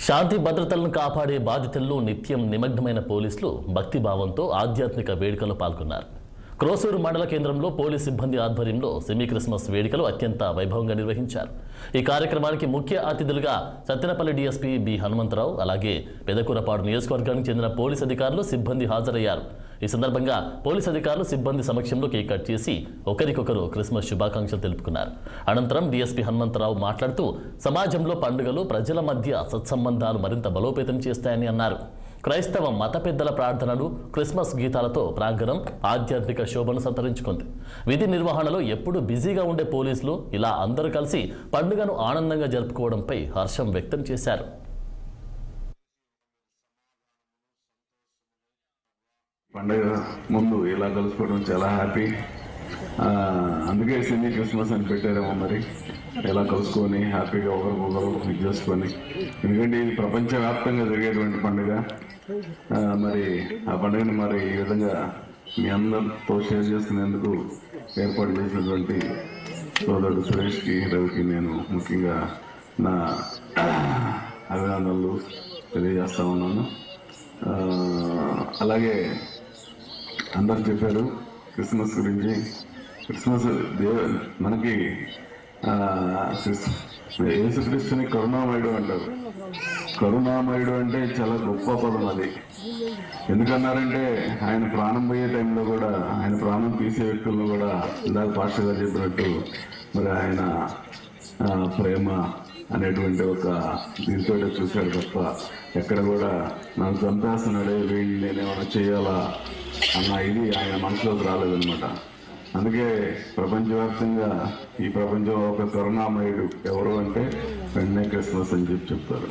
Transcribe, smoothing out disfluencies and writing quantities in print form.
శాంతి భద్రతలను కాపాడే బాధ్యతల్లో నిత్యం నిమగ్నమైన పోలీసులు భక్తిభావంతో ఆధ్యాత్మిక వేడుకల్లో పాల్గొన్నారు. క్రోసూరు మండల కేంద్రంలో పోలీస్ సిబ్బంది ఆధ్వర్యంలో సెమీ క్రిస్మస్ వేడుకలు అత్యంత వైభవంగా నిర్వహించారు. ఈ కార్యక్రమానికి ముఖ్య అతిథులుగా సత్తెనపల్లి డీఎస్పీ బి హనుమంతరావు, అలాగే పెదకూరపాడు నియోజకవర్గానికి చెందిన పోలీస్ అధికారులు, సిబ్బంది హాజరయ్యారు. ఈ సందర్భంగా పోలీస్ అధికారులు సిబ్బంది సమక్షంలో కేక్ కట్ చేసి ఒకరికొకరు క్రిస్మస్ శుభాకాంక్షలు తెలుపుకున్నారు. అనంతరం డీఎస్పీ హనుమంతరావు మాట్లాడుతూ సమాజంలో పండుగలు ప్రజల మధ్య సత్సంబంధాలు మరింత బలోపేతం చేస్తాయని అన్నారు. క్రైస్తవ మత పెద్దల ప్రార్థనలు, క్రిస్మస్ గీతాలతో ప్రాంగణం ఆధ్యాత్మిక శోభను సంతరించుకుంది. విధి నిర్వహణలో ఎప్పుడూ బిజీగా ఉండే పోలీసులు ఇలా అందరూ కలిసి పండుగను ఆనందంగా జరుపుకోవడంపై హర్షం వ్యక్తం చేశారు. పండుగ ముందు ఇలా కలుసుకోవడం చాలా హ్యాపీ. అందుకే సెమీ క్రిస్మస్ అని పెట్టారేమో మరి, ఇలా కలుసుకొని హ్యాపీగా ఒకరికొకరు ఇది చేసుకొని. ఎందుకంటే ఇది ప్రపంచవ్యాప్తంగా జరిగేటువంటి పండుగ. మరి ఆ పండుగను మరి ఈ విధంగా మీ అందరితో షేర్ చేసుకునేందుకు ఏర్పాటు చేసినటువంటి సోదరుడు సురేష్కి, రవికి నేను ముఖ్యంగా నా అభినందనలు తెలియజేస్తా ఉన్నాను. అలాగే అందరు చెప్పారు క్రిస్మస్ గురించి. క్రిస్మస్ మనకి యేసుక్రీస్తుని కరుణామయుడు అంటారు. కరుణామయుడు అంటే చాలా గొప్ప పదం అది. ఎందుకన్నారంటే ఆయన ప్రాణం పోయే టైంలో కూడా, ఆయన ప్రాణం తీసే వ్యక్తుల్లో కూడా ఇందాక పాస్టర్ గారు చెప్పినట్టు మరి ఆయన ప్రేమ అనేటువంటి ఒక దీంతో చూశాడు తప్ప ఎక్కడ కూడా నాకు చంపేస్తున్నాడే వీడిని నేనేమైనా చేయాలా అన్న ఇది ఆయన మనసులోకి రాలేదనమాట. అందుకే ప్రపంచవ్యాప్తంగా ఈ ప్రపంచంలో ఒక కరుణామయుడు ఎవరు అంటే వెంటనే క్రిస్మస్ అని చెప్తారు.